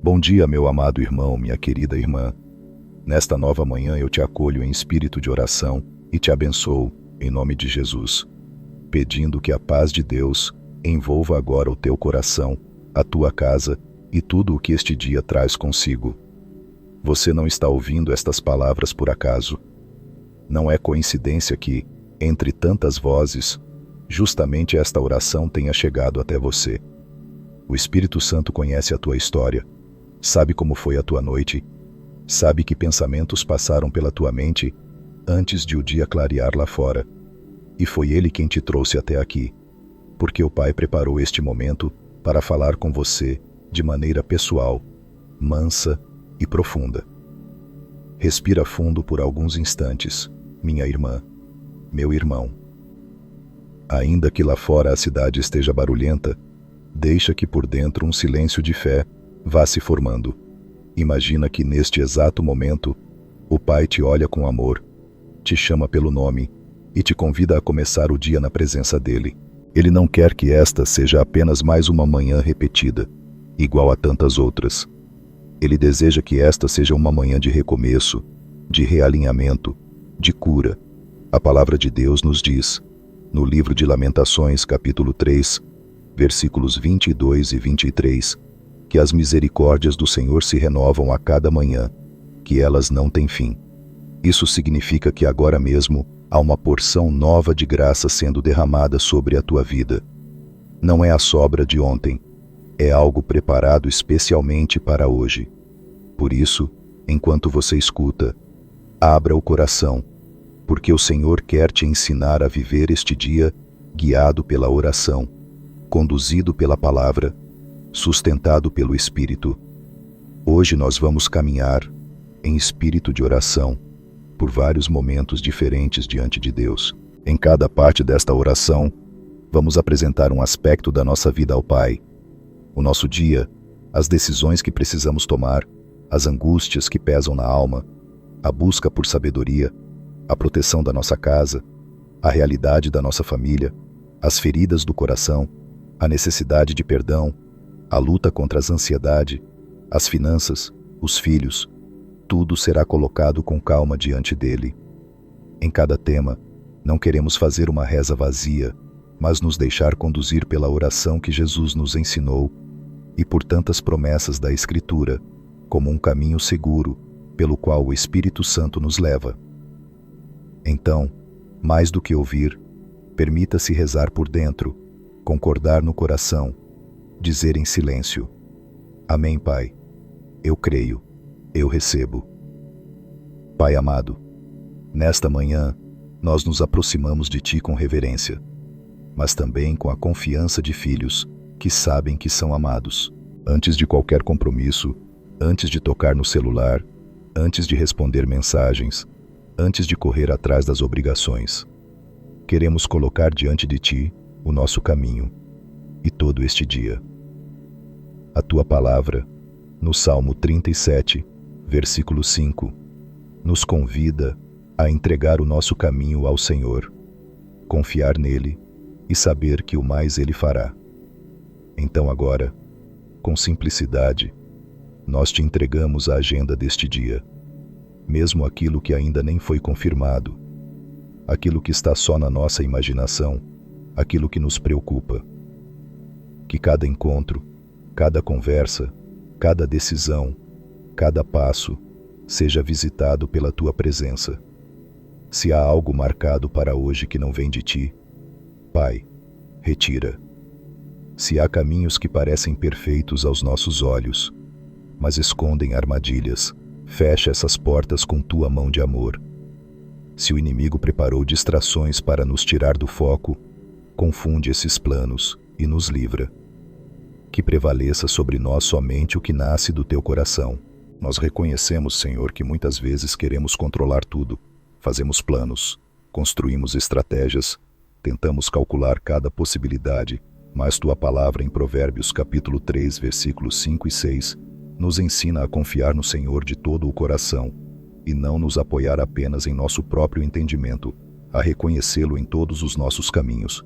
Bom dia, meu amado irmão, minha querida irmã. Nesta nova manhã eu te acolho em espírito de oração e te abençoo, em nome de Jesus, pedindo que a paz de Deus envolva agora o teu coração, a tua casa e tudo o que este dia traz consigo. Você não está ouvindo estas palavras por acaso. Não é coincidência que, entre tantas vozes, justamente esta oração tenha chegado até você. O Espírito Santo conhece a tua história, sabe como foi a tua noite, sabe que pensamentos passaram pela tua mente antes de o dia clarear lá fora. E foi Ele quem te trouxe até aqui, porque o Pai preparou este momento para falar com você de maneira pessoal, mansa e profunda. Respira fundo por alguns instantes, minha irmã, meu irmão. Ainda que lá fora a cidade esteja barulhenta, deixa que por dentro um silêncio de fé vá se formando. Imagina que neste exato momento, o Pai te olha com amor, te chama pelo nome e te convida a começar o dia na presença dele. Ele não quer que esta seja apenas mais uma manhã repetida, igual a tantas outras. Ele deseja que esta seja uma manhã de recomeço, de realinhamento, de cura. A palavra de Deus nos diz, no livro de Lamentações, capítulo 3, versículos 22 e 23, que as misericórdias do Senhor se renovam a cada manhã, que elas não têm fim. Isso significa que agora mesmo há uma porção nova de graça sendo derramada sobre a tua vida. Não é a sobra de ontem, é algo preparado especialmente para hoje. Por isso, enquanto você escuta, abra o coração, porque o Senhor quer te ensinar a viver este dia guiado pela oração, conduzido pela palavra, sustentado pelo Espírito. Hoje nós vamos caminhar em espírito de oração por vários momentos diferentes diante de Deus. Em cada parte desta oração, vamos apresentar um aspecto da nossa vida ao Pai. O nosso dia, as decisões que precisamos tomar, as angústias que pesam na alma, a busca por sabedoria, a proteção da nossa casa, a realidade da nossa família, as feridas do coração, a necessidade de perdão, a luta contra a ansiedade, as finanças, os filhos, tudo será colocado com calma diante dele. Em cada tema, não queremos fazer uma reza vazia, mas nos deixar conduzir pela oração que Jesus nos ensinou e por tantas promessas da Escritura, como um caminho seguro pelo qual o Espírito Santo nos leva. Então, mais do que ouvir, permita-se rezar por dentro, concordar no coração, dizer em silêncio: Amém, Pai. Eu creio, eu recebo. Pai amado, nesta manhã, nós nos aproximamos de Ti com reverência, mas também com a confiança de filhos que sabem que são amados. Antes de qualquer compromisso, antes de tocar no celular, antes de responder mensagens, antes de correr atrás das obrigações, queremos colocar diante de Ti o nosso caminho e todo este dia. A Tua palavra, no Salmo 37, versículo 5, nos convida a entregar o nosso caminho ao Senhor, confiar nele e saber que o mais Ele fará. Então agora, com simplicidade, nós te entregamos a agenda deste dia, mesmo aquilo que ainda nem foi confirmado, aquilo que está só na nossa imaginação, aquilo que nos preocupa. Que cada encontro, cada conversa, cada decisão, cada passo, seja visitado pela Tua presença. Se há algo marcado para hoje que não vem de Ti, Pai, retira. Se há caminhos que parecem perfeitos aos nossos olhos, mas escondem armadilhas, fecha essas portas com Tua mão de amor. Se o inimigo preparou distrações para nos tirar do foco, confunde esses planos e nos livra. Que prevaleça sobre nós somente o que nasce do Teu coração. Nós reconhecemos, Senhor, que muitas vezes queremos controlar tudo. Fazemos planos, construímos estratégias, tentamos calcular cada possibilidade, mas Tua palavra em Provérbios capítulo 3, versículos 5 e 6, nos ensina a confiar no Senhor de todo o coração, e não nos apoiar apenas em nosso próprio entendimento, a reconhecê-lo em todos os nossos caminhos,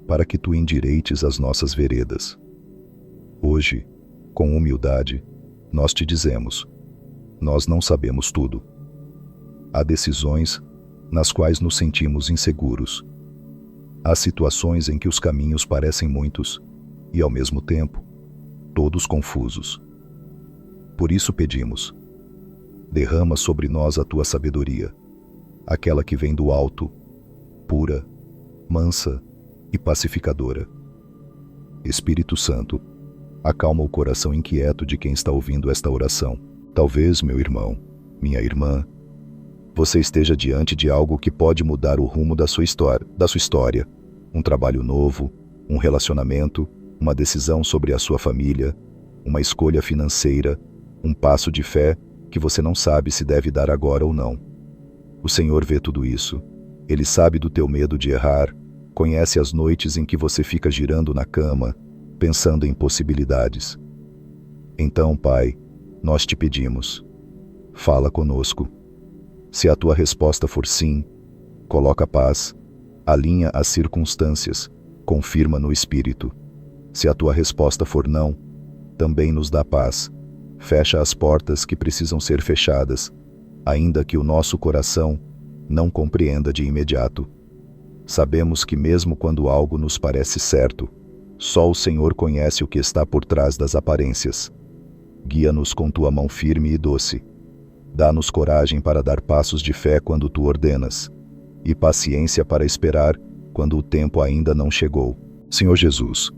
para que Tu endireites as nossas veredas. Hoje, com humildade, Nós te dizemos: nós não sabemos tudo. Há decisões nas quais nos sentimos inseguros. Há situações em que os caminhos parecem muitos e, ao mesmo tempo, todos confusos. Por isso pedimos: derrama sobre nós a tua sabedoria, aquela que vem do alto, pura, mansa e pacificadora. Espírito Santo, acalma o coração inquieto de quem está ouvindo esta oração. Talvez, meu irmão, minha irmã, você esteja diante de algo que pode mudar o rumo da sua história. Um trabalho novo, um relacionamento, uma decisão sobre a sua família, uma escolha financeira, um passo de fé que você não sabe se deve dar agora ou não. O Senhor vê tudo isso. Ele sabe do teu medo de errar, conhece as noites em que você fica girando na cama, pensando em possibilidades. Então, Pai, nós te pedimos, fala conosco. Se a tua resposta for sim, coloca paz, alinha as circunstâncias, confirma no Espírito. Se a tua resposta for não, também nos dá paz, fecha as portas que precisam ser fechadas, ainda que o nosso coração não compreenda de imediato. Sabemos que mesmo quando algo nos parece certo, só o Senhor conhece o que está por trás das aparências. Guia-nos com tua mão firme e doce. Dá-nos coragem para dar passos de fé quando tu ordenas, e paciência para esperar quando o tempo ainda não chegou. Senhor Jesus,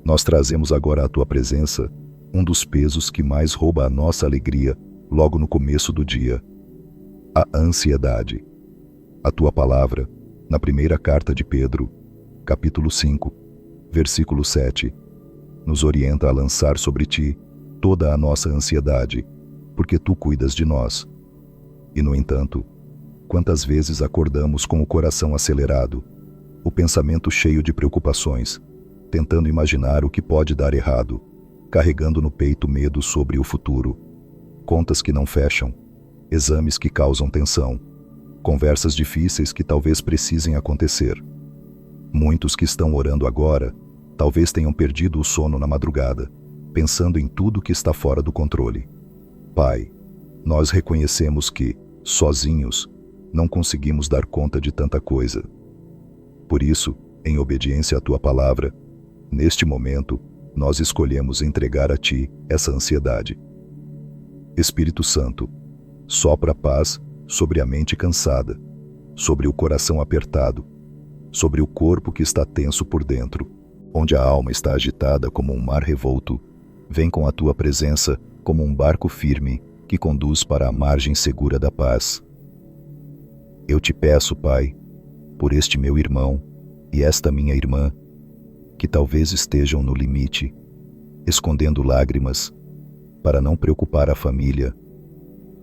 nós trazemos agora à tua presença um dos pesos que mais rouba a nossa alegria logo no começo do dia: a ansiedade. A tua palavra, na primeira carta de Pedro, capítulo 5, versículo 7, nos orienta a lançar sobre ti toda a nossa ansiedade, porque tu cuidas de nós. E, no entanto, quantas vezes acordamos com o coração acelerado, o pensamento cheio de preocupações, tentando imaginar o que pode dar errado, carregando no peito medo sobre o futuro, contas que não fecham, exames que causam tensão, conversas difíceis que talvez precisem acontecer. Muitos que estão orando agora talvez tenham perdido o sono na madrugada, pensando em tudo que está fora do controle. Pai, nós reconhecemos que, sozinhos, não conseguimos dar conta de tanta coisa. Por isso, em obediência à tua palavra, neste momento, nós escolhemos entregar a ti essa ansiedade. Espírito Santo, sopra paz sobre a mente cansada, sobre o coração apertado, sobre o corpo que está tenso por dentro, onde a alma está agitada como um mar revolto. Vem com a tua presença como um barco firme que conduz para a margem segura da paz. Eu te peço, Pai, por este meu irmão e esta minha irmã, que talvez estejam no limite, escondendo lágrimas, para não preocupar a família,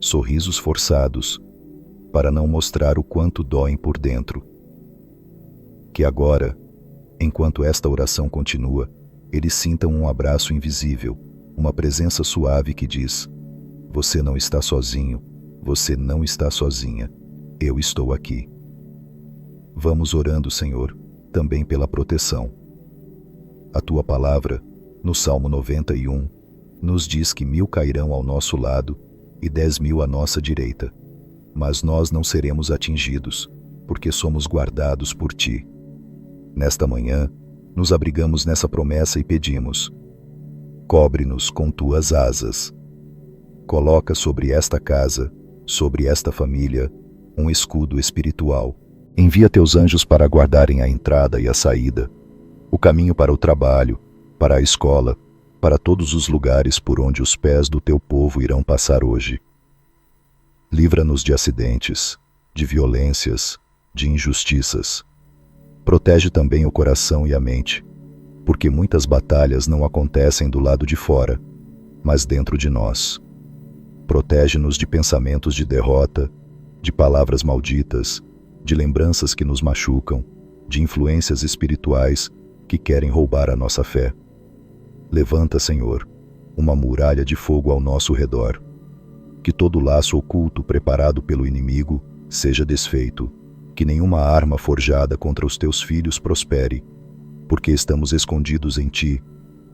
sorrisos forçados, para não mostrar o quanto doem por dentro. Que agora, enquanto esta oração continua, eles sintam um abraço invisível, uma presença suave que diz: você não está sozinho, você não está sozinha, eu estou aqui. Vamos orando, Senhor, também pela proteção. A tua palavra, no Salmo 91, nos diz que 1000 cairão ao nosso lado e 10.000 à nossa direita, mas nós não seremos atingidos, porque somos guardados por ti. Nesta manhã, nos abrigamos nessa promessa e pedimos: cobre-nos com tuas asas. Coloca sobre esta casa, sobre esta família, um escudo espiritual. Envia teus anjos para guardarem a entrada e a saída, o caminho para o trabalho, para a escola, para todos os lugares por onde os pés do teu povo irão passar hoje. Livra-nos de acidentes, de violências, de injustiças. Protege também o coração e a mente, porque muitas batalhas não acontecem do lado de fora, mas dentro de nós. Protege-nos de pensamentos de derrota, de palavras malditas, de lembranças que nos machucam, de influências espirituais que querem roubar a nossa fé. Levanta, Senhor, uma muralha de fogo ao nosso redor. Que todo laço oculto preparado pelo inimigo seja desfeito, que nenhuma arma forjada contra os teus filhos prospere, porque estamos escondidos em ti,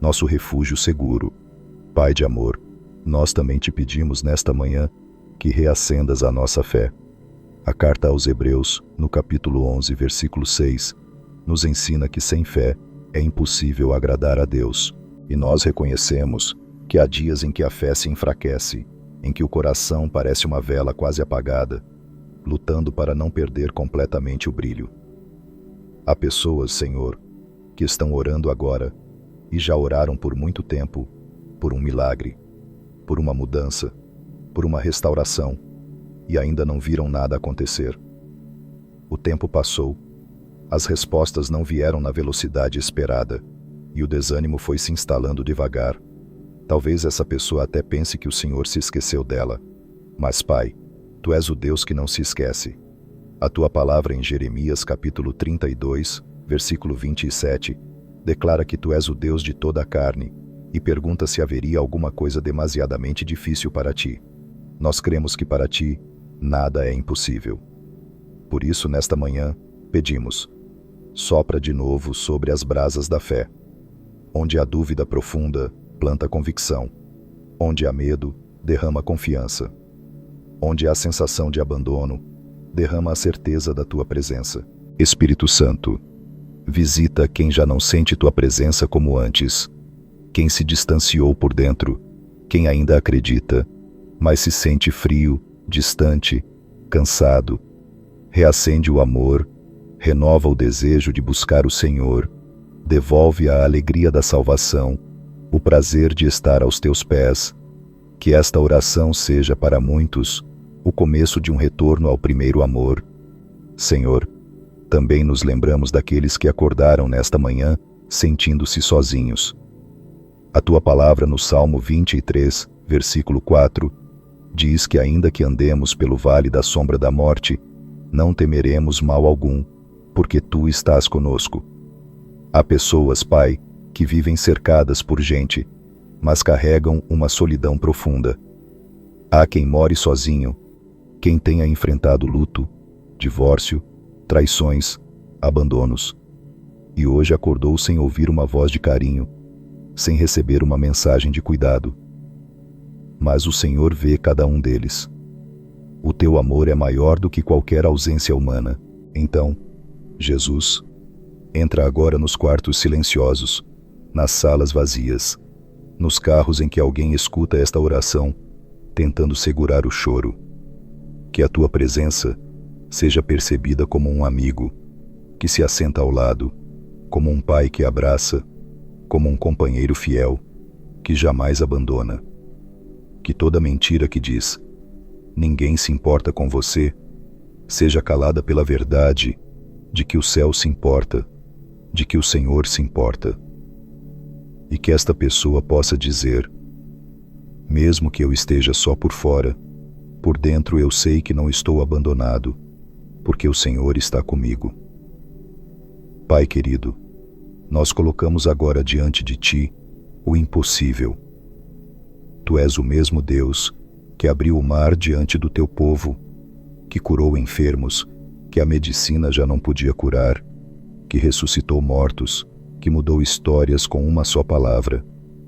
nosso refúgio seguro. Pai de amor, nós também te pedimos nesta manhã que reacendas a nossa fé. A carta aos Hebreus, no capítulo 11, versículo 6, nos ensina que sem fé é impossível agradar a Deus. E nós reconhecemos que há dias em que a fé se enfraquece, em que o coração parece uma vela quase apagada, lutando para não perder completamente o brilho. Há pessoas, Senhor, que estão orando agora e já oraram por muito tempo, por um milagre, por uma mudança, por uma restauração, e ainda não viram nada acontecer. O tempo passou, as respostas não vieram na velocidade esperada, e o desânimo foi se instalando devagar. Talvez essa pessoa até pense que o Senhor se esqueceu dela. Mas, Pai, Tu és o Deus que não se esquece. A Tua palavra em Jeremias capítulo 32, versículo 27, declara que Tu és o Deus de toda a carne, e pergunta se haveria alguma coisa demasiadamente difícil para Ti. Nós cremos que para Ti nada é impossível. Por isso, nesta manhã, pedimos: sopra de novo sobre as brasas da fé. Onde há dúvida profunda, planta convicção. Onde há medo, derrama confiança. Onde há sensação de abandono, derrama a certeza da Tua presença. Espírito Santo, visita quem já não sente Tua presença como antes, quem se distanciou por dentro, quem ainda acredita, mas se sente frio, distante, cansado. Reacende o amor, renova o desejo de buscar o Senhor, devolve a alegria da salvação, o prazer de estar aos Teus pés. Que esta oração seja para muitos o começo de um retorno ao primeiro amor. Senhor, também nos lembramos daqueles que acordaram nesta manhã sentindo-se sozinhos. A Tua palavra no Salmo 23, versículo 4, diz que ainda que andemos pelo vale da sombra da morte, não temeremos mal algum, porque Tu estás conosco. Há pessoas, Pai, que vivem cercadas por gente, mas carregam uma solidão profunda. Há quem more sozinho, quem tenha enfrentado luto, divórcio, traições, abandonos, e hoje acordou sem ouvir uma voz de carinho, sem receber uma mensagem de cuidado. Mas o Senhor vê cada um deles. O Teu amor é maior do que qualquer ausência humana. Então, Jesus, entra agora nos quartos silenciosos, nas salas vazias, nos carros em que alguém escuta esta oração, tentando segurar o choro. Que a Tua presença seja percebida como um amigo que se assenta ao lado, como um pai que abraça, como um companheiro fiel que jamais abandona. Que toda mentira que diz "ninguém se importa com você" seja calada pela verdade de que o céu se importa, de que o Senhor se importa. E que esta pessoa possa dizer: mesmo que eu esteja só por fora, por dentro eu sei que não estou abandonado, porque o Senhor está comigo. Pai querido, nós colocamos agora diante de Ti o impossível. Tu és o mesmo Deus que abriu o mar diante do Teu povo, que curou enfermos que a medicina já não podia curar, que ressuscitou mortos, que mudou histórias com uma só palavra,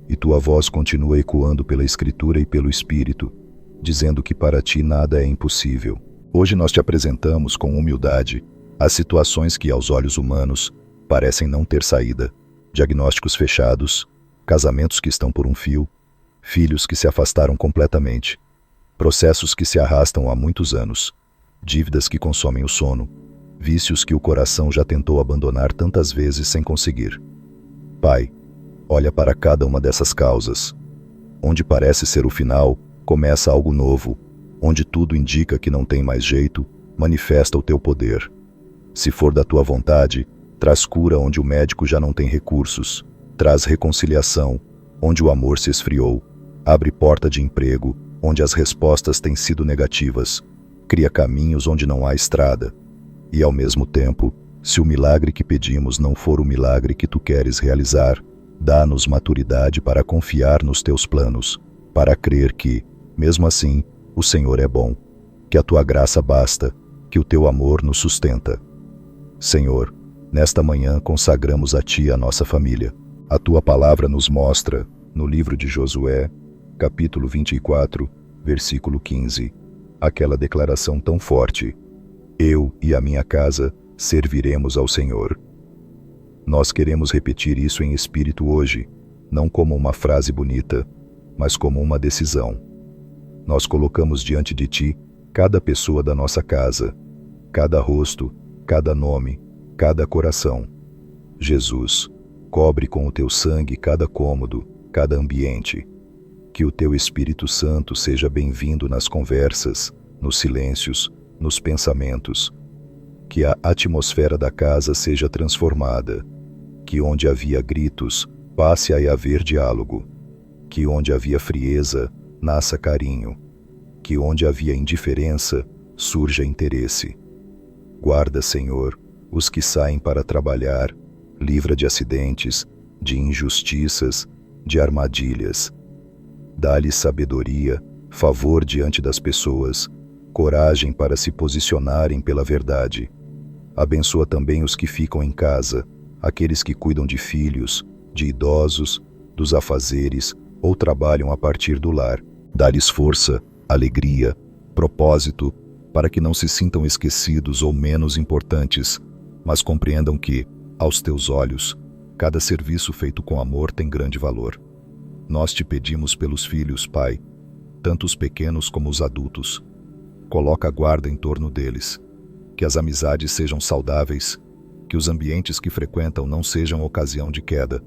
e Tua voz continua ecoando pela Escritura e pelo Espírito, dizendo que para Ti nada é impossível. Hoje nós Te apresentamos com humildade as situações que aos olhos humanos parecem não ter saída, diagnósticos fechados, casamentos que estão por um fio, filhos que se afastaram completamente, processos que se arrastam há muitos anos, dívidas que consomem o sono, vícios que o coração já tentou abandonar tantas vezes sem conseguir. Pai, olha para cada uma dessas causas. Onde parece ser o final, começa algo novo. Onde tudo indica que não tem mais jeito, manifesta o Teu poder. Se for da Tua vontade, traz cura onde o médico já não tem recursos. Traz reconciliação onde o amor se esfriou. Abre porta de emprego onde as respostas têm sido negativas. Cria caminhos onde não há estrada. E ao mesmo tempo, se o milagre que pedimos não for o milagre que Tu queres realizar, dá-nos maturidade para confiar nos Teus planos, para crer que, mesmo assim, o Senhor é bom, que a Tua graça basta, que o Teu amor nos sustenta. Senhor, nesta manhã consagramos a Ti a nossa família. A Tua palavra nos mostra, no livro de Josué, capítulo 24, versículo 15. Aquela declaração tão forte: eu e a minha casa serviremos ao Senhor. Nós queremos repetir isso em espírito hoje, não como uma frase bonita, mas como uma decisão. Nós colocamos diante de Ti cada pessoa da nossa casa, cada rosto, cada nome, cada coração. Jesus, cobre com o Teu sangue cada cômodo, cada ambiente. Que o Teu Espírito Santo seja bem-vindo nas conversas, nos silêncios, nos pensamentos. Que a atmosfera da casa seja transformada. Que onde havia gritos, passe a haver diálogo. Que onde havia frieza, nasça carinho. Que onde havia indiferença, surja interesse. Guarda, Senhor, os que saem para trabalhar, livra de acidentes, de injustiças, de armadilhas. Dá-lhes sabedoria, favor diante das pessoas, coragem para se posicionarem pela verdade. Abençoa também os que ficam em casa, aqueles que cuidam de filhos, de idosos, dos afazeres ou trabalham a partir do lar. Dá-lhes força, alegria, propósito, para que não se sintam esquecidos ou menos importantes, mas compreendam que, aos Teus olhos, cada serviço feito com amor tem grande valor. Nós Te pedimos pelos filhos, Pai, tanto os pequenos como os adultos. Coloca a guarda em torno deles, que as amizades sejam saudáveis, que os ambientes que frequentam não sejam ocasião de queda,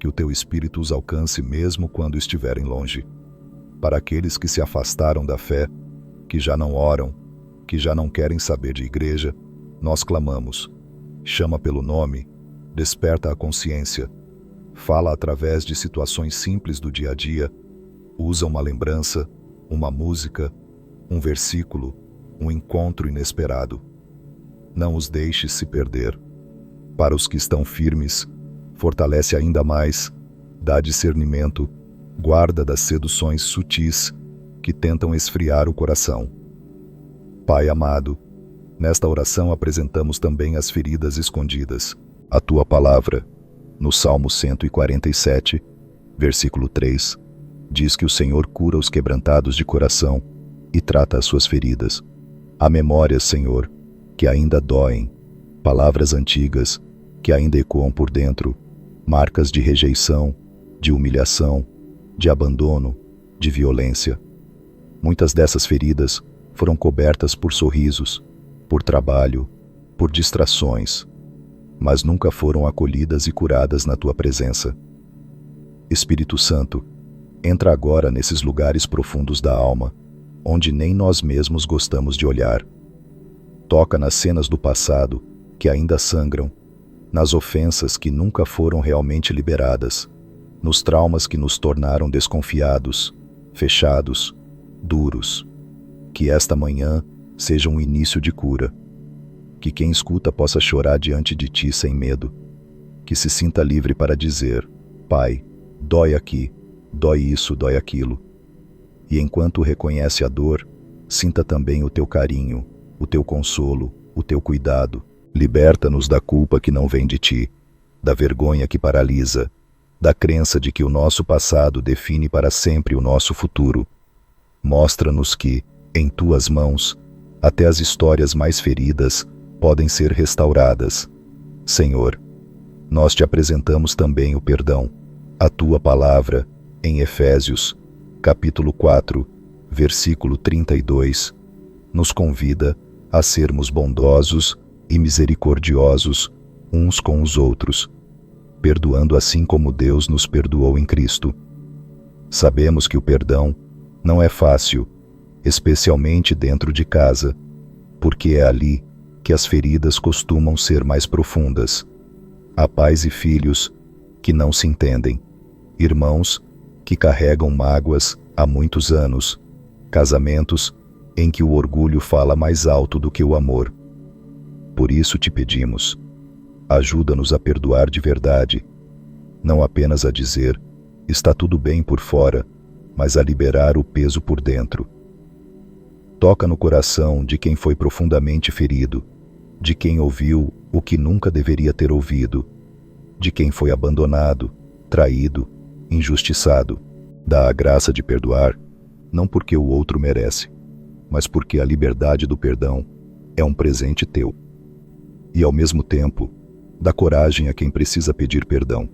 que o Teu Espírito os alcance mesmo quando estiverem longe. Para aqueles que se afastaram da fé, que já não oram, que já não querem saber de igreja, nós clamamos: chama pelo nome, desperta a consciência, fala através de situações simples do dia a dia, usa uma lembrança, uma música, um versículo, um encontro inesperado. Não os deixes se perder. Para os que estão firmes, fortalece ainda mais, dá discernimento, guarda das seduções sutis que tentam esfriar o coração. Pai amado, nesta oração apresentamos também as feridas escondidas. A Tua palavra, no Salmo 147, versículo 3, diz que o Senhor cura os quebrantados de coração e trata as suas feridas. Há memórias, Senhor, que ainda doem, palavras antigas que ainda ecoam por dentro, marcas de rejeição, de humilhação, de abandono, de violência. Muitas dessas feridas foram cobertas por sorrisos, por trabalho, por distrações, mas nunca foram acolhidas e curadas na Tua presença. Espírito Santo, entra agora nesses lugares profundos da alma, onde nem nós mesmos gostamos de olhar. Toca nas cenas do passado que ainda sangram, nas ofensas que nunca foram realmente liberadas, nos traumas que nos tornaram desconfiados, fechados, duros. Que esta manhã seja um início de cura. Que quem escuta possa chorar diante de Ti sem medo. Que se sinta livre para dizer: Pai, dói aqui, dói isso, dói aquilo. E enquanto reconhece a dor, sinta também o Teu carinho, o Teu consolo, o Teu cuidado. Liberta-nos da culpa que não vem de Ti, da vergonha que paralisa, da crença de que o nosso passado define para sempre o nosso futuro. Mostra-nos que, em Tuas mãos, até as histórias mais feridas podem ser restauradas. Senhor, nós Te apresentamos também o perdão. A Tua palavra, em Efésios, capítulo 4, versículo 32, nos convida a sermos bondosos e misericordiosos uns com os outros, perdoando assim como Deus nos perdoou em Cristo. Sabemos que o perdão não é fácil, especialmente dentro de casa, porque é ali que as feridas costumam ser mais profundas. Há pais e filhos que não se entendem, irmãos que carregam mágoas há muitos anos, casamentos em que o orgulho fala mais alto do que o amor. Por isso Te pedimos, ajuda-nos a perdoar de verdade, não apenas a dizer, está tudo bem por fora, mas a liberar o peso por dentro. Toca no coração de quem foi profundamente ferido, de quem ouviu o que nunca deveria ter ouvido, de quem foi abandonado, traído, injustiçado. Dá a graça de perdoar, não porque o outro merece, mas porque a liberdade do perdão é um presente teu. E ao mesmo tempo, dá coragem a quem precisa pedir perdão.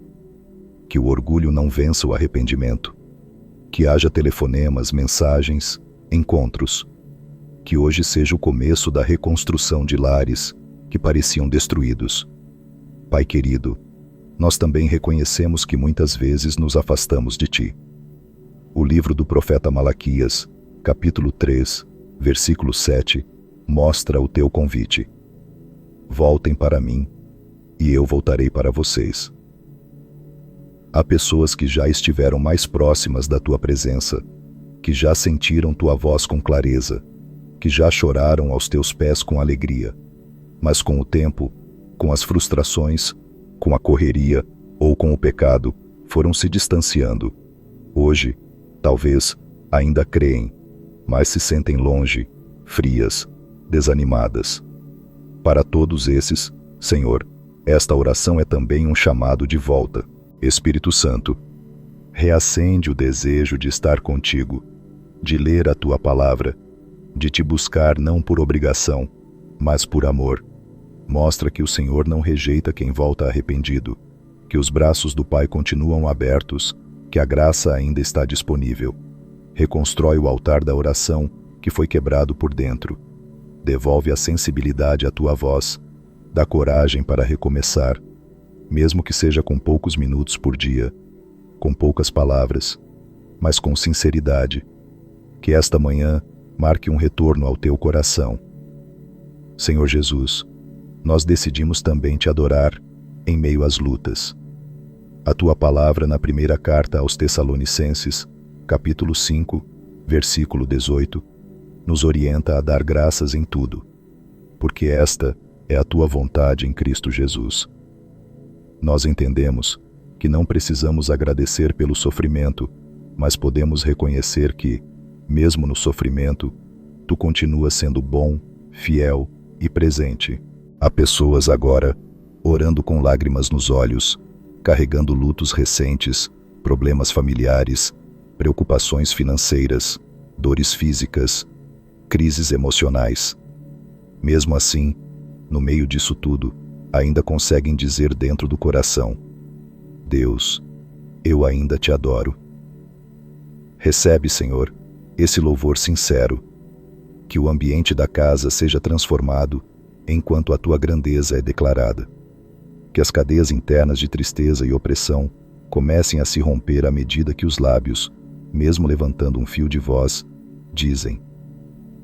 Que o orgulho não vença o arrependimento. Que haja telefonemas, mensagens, encontros. Que hoje seja o começo da reconstrução de lares que pareciam destruídos. Pai querido, nós também reconhecemos que muitas vezes nos afastamos de Ti. O livro do profeta Malaquias, capítulo 3, versículo 7, mostra o Teu convite. Voltem para mim, e eu voltarei para vocês. Há pessoas que já estiveram mais próximas da Tua presença, que já sentiram Tua voz com clareza, que já choraram aos Teus pés com alegria, mas com o tempo, com as frustrações, com a correria ou com o pecado, foram se distanciando. Hoje, talvez, ainda creem, mas se sentem longe, frias, desanimadas. Para todos esses, Senhor, esta oração é também um chamado de volta. Espírito Santo, reacende o desejo de estar contigo, de ler a Tua palavra, de Te buscar não por obrigação, mas por amor. Mostra que o Senhor não rejeita quem volta arrependido, que os braços do Pai continuam abertos, que a graça ainda está disponível. Reconstrói o altar da oração que foi quebrado por dentro. Devolve a sensibilidade à Tua voz, dá coragem para recomeçar, mesmo que seja com poucos minutos por dia, com poucas palavras, mas com sinceridade. Que esta manhã marque um retorno ao Teu coração. Senhor Jesus, nós decidimos também Te adorar em meio às lutas. A Tua palavra na primeira carta aos Tessalonicenses, capítulo 5, versículo 18, nos orienta a dar graças em tudo, porque esta é a Tua vontade em Cristo Jesus. Nós entendemos que não precisamos agradecer pelo sofrimento, mas podemos reconhecer que, mesmo no sofrimento, Tu continuas sendo bom, fiel e presente. Há pessoas agora orando com lágrimas nos olhos, carregando lutos recentes, problemas familiares, preocupações financeiras, dores físicas, crises emocionais. Mesmo assim, no meio disso tudo, ainda conseguem dizer dentro do coração: Deus, eu ainda Te adoro. Recebe, Senhor, esse louvor sincero, que o ambiente da casa seja transformado enquanto a Tua grandeza é declarada. Que as cadeias internas de tristeza e opressão comecem a se romper à medida que os lábios, mesmo levantando um fio de voz, dizem: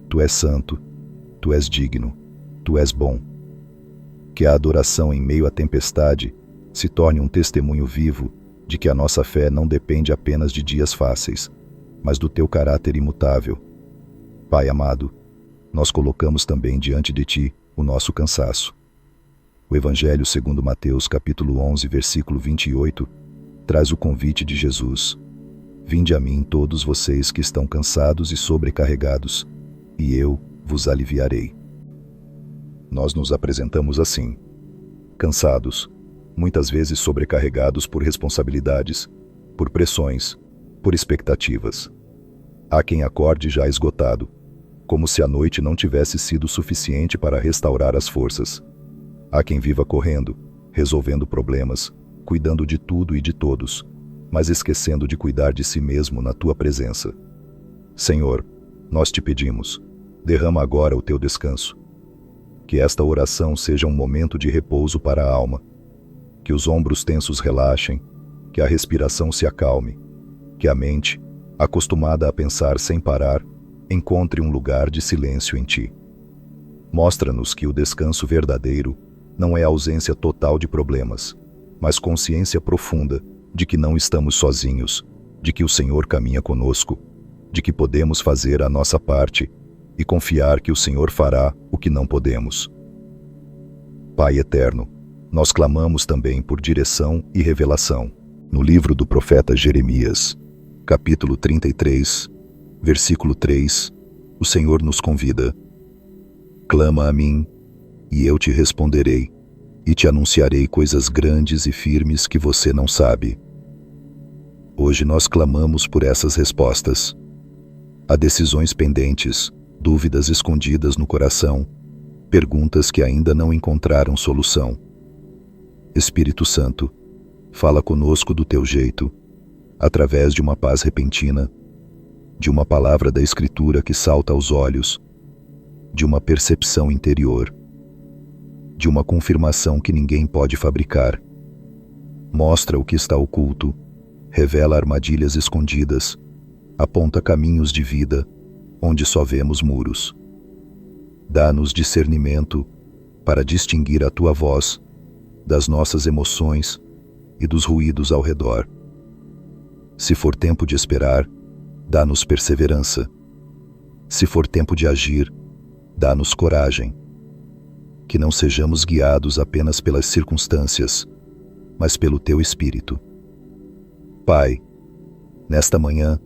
Tu és santo, Tu és digno, Tu és bom. Que a adoração em meio à tempestade se torne um testemunho vivo de que a nossa fé não depende apenas de dias fáceis, mas do Teu caráter imutável. Pai amado, nós colocamos também diante de Ti o nosso cansaço. O Evangelho segundo Mateus capítulo 11, versículo 28, traz o convite de Jesus: Vinde a mim todos vocês que estão cansados e sobrecarregados, e eu vos aliviarei. Nós nos apresentamos assim, cansados, muitas vezes sobrecarregados por responsabilidades, por pressões, por expectativas. Há quem acorde já esgotado, como se a noite não tivesse sido suficiente para restaurar as forças. Há quem viva correndo, resolvendo problemas, cuidando de tudo e de todos, mas esquecendo de cuidar de si mesmo na Tua presença. Senhor, nós Te pedimos, derrama agora o Teu descanso. Que esta oração seja um momento de repouso para a alma, que os ombros tensos relaxem, que a respiração se acalme, que a mente, acostumada a pensar sem parar, encontre um lugar de silêncio em Ti. Mostra-nos que o descanso verdadeiro não é ausência total de problemas, mas consciência profunda de que não estamos sozinhos, de que o Senhor caminha conosco, de que podemos fazer a nossa parte e confiar que o Senhor fará o que não podemos. Pai eterno, nós clamamos também por direção e revelação. No livro do profeta Jeremias, capítulo 33, versículo 3, o Senhor nos convida: Clama a mim, e eu te responderei, e te anunciarei coisas grandes e firmes que você não sabe. Hoje nós clamamos por essas respostas. Há decisões pendentes, dúvidas escondidas no coração, perguntas que ainda não encontraram solução. Espírito Santo, fala conosco do teu jeito, através de uma paz repentina, de uma palavra da Escritura que salta aos olhos, de uma percepção interior, de uma confirmação que ninguém pode fabricar. Mostra o que está oculto, revela armadilhas escondidas, aponta caminhos de vida onde só vemos muros. Dá-nos discernimento para distinguir a tua voz das nossas emoções e dos ruídos ao redor. Se for tempo de esperar, dá-nos perseverança. Se for tempo de agir, dá-nos coragem. Que não sejamos guiados apenas pelas circunstâncias, mas pelo teu Espírito. Pai, nesta manhã,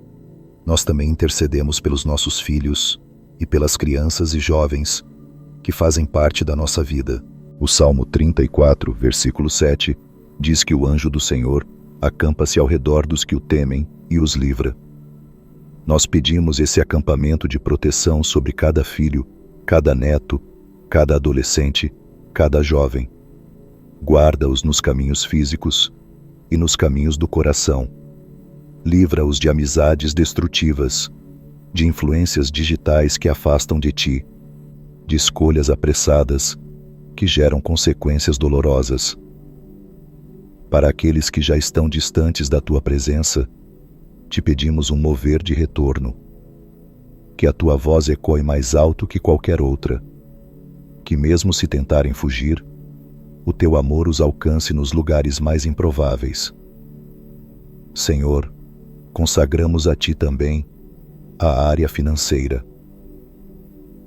nós também intercedemos pelos nossos filhos e pelas crianças e jovens que fazem parte da nossa vida. O Salmo 34, versículo 7, diz que o anjo do Senhor acampa-se ao redor dos que o temem e os livra. Nós pedimos esse acampamento de proteção sobre cada filho, cada neto, cada adolescente, cada jovem. Guarda-os nos caminhos físicos e nos caminhos do coração. Livra-os de amizades destrutivas, de influências digitais que afastam de ti, de escolhas apressadas que geram consequências dolorosas. Para aqueles que já estão distantes da tua presença, te pedimos um mover de retorno. Que a tua voz ecoe mais alto que qualquer outra. Que mesmo se tentarem fugir, o teu amor os alcance nos lugares mais improváveis. Senhor, consagramos a ti também a área financeira.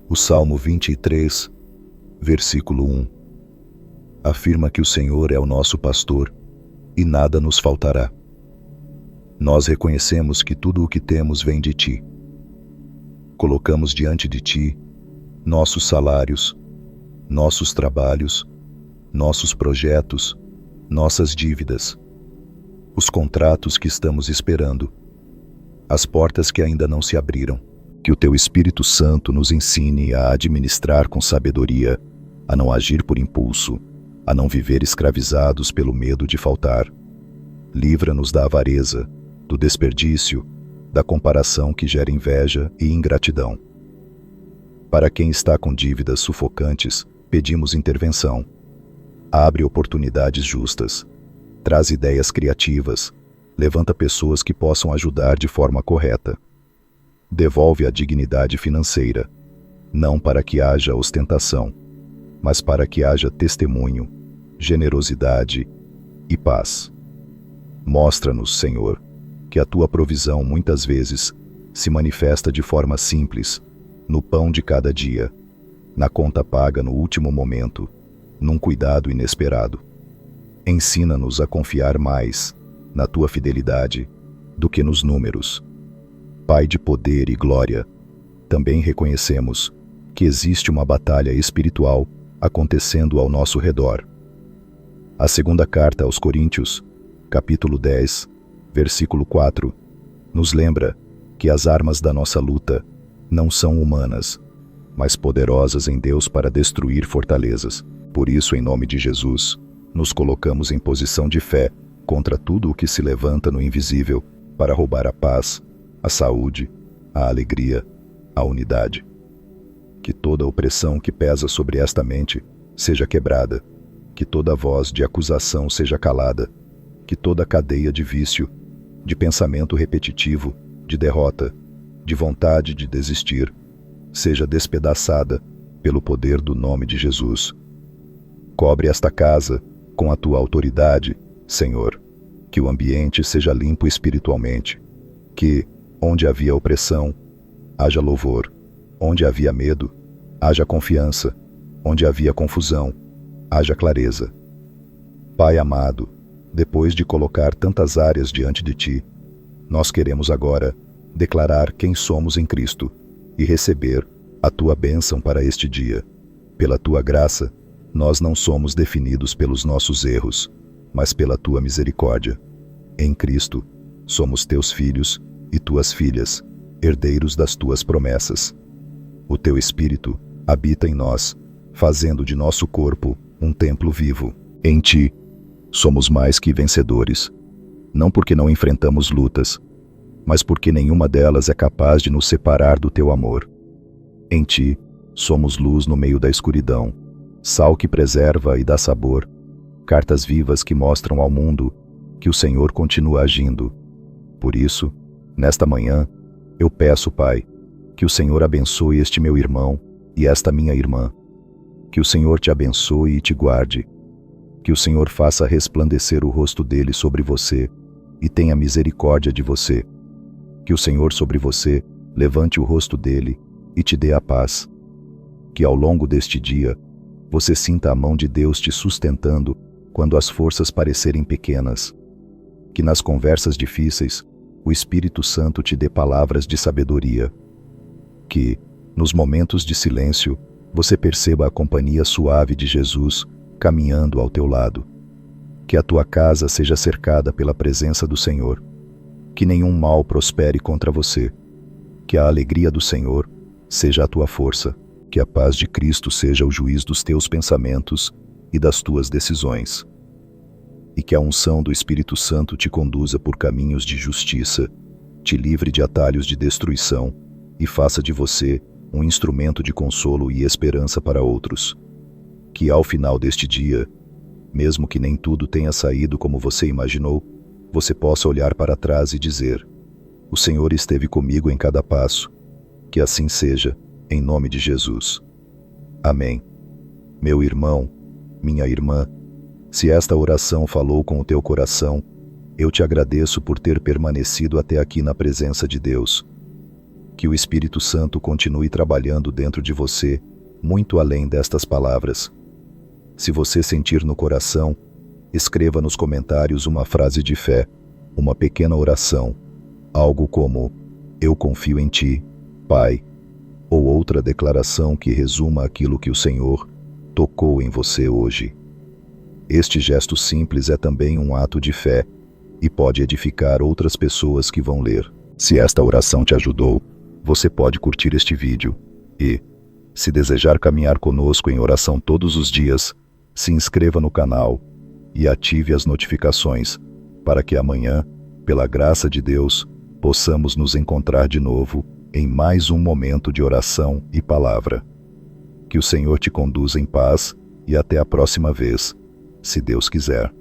O Salmo 23, versículo 1, afirma que o Senhor é o nosso pastor e nada nos faltará. Nós reconhecemos que tudo o que temos vem de ti. Colocamos diante de ti nossos salários, nossos trabalhos, nossos projetos, nossas dívidas, os contratos que estamos esperando, as portas que ainda não se abriram. Que o teu Espírito Santo nos ensine a administrar com sabedoria, a não agir por impulso, a não viver escravizados pelo medo de faltar. Livra-nos da avareza, do desperdício, da comparação que gera inveja e ingratidão. Para quem está com dívidas sufocantes, pedimos intervenção. Abre oportunidades justas, traz ideias criativas, levanta pessoas que possam ajudar de forma correta. Devolve a dignidade financeira, não para que haja ostentação, mas para que haja testemunho, generosidade e paz. Mostra-nos, Senhor, que a tua provisão muitas vezes se manifesta de forma simples, no pão de cada dia, na conta paga no último momento, num cuidado inesperado. Ensina-nos a confiar mais na tua fidelidade do que nos números. Pai de poder e glória, também reconhecemos que existe uma batalha espiritual acontecendo ao nosso redor. A segunda carta aos Coríntios, capítulo 10, versículo 4, nos lembra que as armas da nossa luta não são humanas, mas poderosas em Deus para destruir fortalezas. Por isso, em nome de Jesus, nos colocamos em posição de fé contra tudo o que se levanta no invisível para roubar a paz, a saúde, a alegria, a unidade. Que toda opressão que pesa sobre esta mente seja quebrada, que toda voz de acusação seja calada, que toda cadeia de vício, de pensamento repetitivo, de derrota, de vontade de desistir, seja despedaçada pelo poder do nome de Jesus. Cobre esta casa com a tua autoridade, Senhor, que o ambiente seja limpo espiritualmente, que, onde havia opressão, haja louvor, onde havia medo, haja confiança, onde havia confusão, haja clareza. Pai amado, depois de colocar tantas áreas diante de ti, nós queremos agora declarar quem somos em Cristo e receber a tua bênção para este dia. Pela tua graça, nós não somos definidos pelos nossos erros, mas pela tua misericórdia. Em Cristo, Somos teus filhos e tuas filhas, herdeiros das tuas promessas. O teu Espírito habita em nós, fazendo de nosso corpo um templo vivo. Em ti, somos mais que vencedores, não porque não enfrentamos lutas, mas porque nenhuma delas é capaz de nos separar do teu amor. Em ti, somos luz no meio da escuridão, sal que preserva e dá sabor, cartas vivas que mostram ao mundo que o Senhor continua agindo. Por isso, nesta manhã, eu peço, Pai, que o Senhor abençoe este meu irmão e esta minha irmã. Que o Senhor te abençoe e te guarde. Que o Senhor faça resplandecer o rosto dele sobre você e tenha misericórdia de você. Que o Senhor sobre você levante o rosto dele e te dê a paz. Que ao longo deste dia, você sinta a mão de Deus te sustentando quando as forças parecerem pequenas. Que nas conversas difíceis, o Espírito Santo te dê palavras de sabedoria. Que, nos momentos de silêncio, você perceba a companhia suave de Jesus caminhando ao teu lado. Que a tua casa seja cercada pela presença do Senhor. Que nenhum mal prospere contra você. Que a alegria do Senhor seja a tua força. Que a paz de Cristo seja o juiz dos teus pensamentos e das tuas decisões. E que a unção do Espírito Santo te conduza por caminhos de justiça, te livre de atalhos de destruição e faça de você um instrumento de consolo e esperança para outros. Que ao final deste dia, mesmo que nem tudo tenha saído como você imaginou, você possa olhar para trás e dizer: o Senhor esteve comigo em cada passo. Que assim seja, em nome de Jesus. Amém. Meu irmão, minha irmã, se esta oração falou com o teu coração, eu te agradeço por ter permanecido até aqui na presença de Deus. Que o Espírito Santo continue trabalhando dentro de você, muito além destas palavras. Se você sentir no coração, escreva nos comentários uma frase de fé, uma pequena oração, algo como: eu confio em ti, Pai, ou outra declaração que resuma aquilo que o Senhor tocou em você hoje. Este gesto simples é também um ato de fé e pode edificar outras pessoas que vão ler. Se esta oração te ajudou, você pode curtir este vídeo e, se desejar caminhar conosco em oração todos os dias, se inscreva no canal e ative as notificações para que amanhã, pela graça de Deus, possamos nos encontrar de novo em mais um momento de oração e palavra. Que o Senhor te conduza em paz e até a próxima vez, se Deus quiser.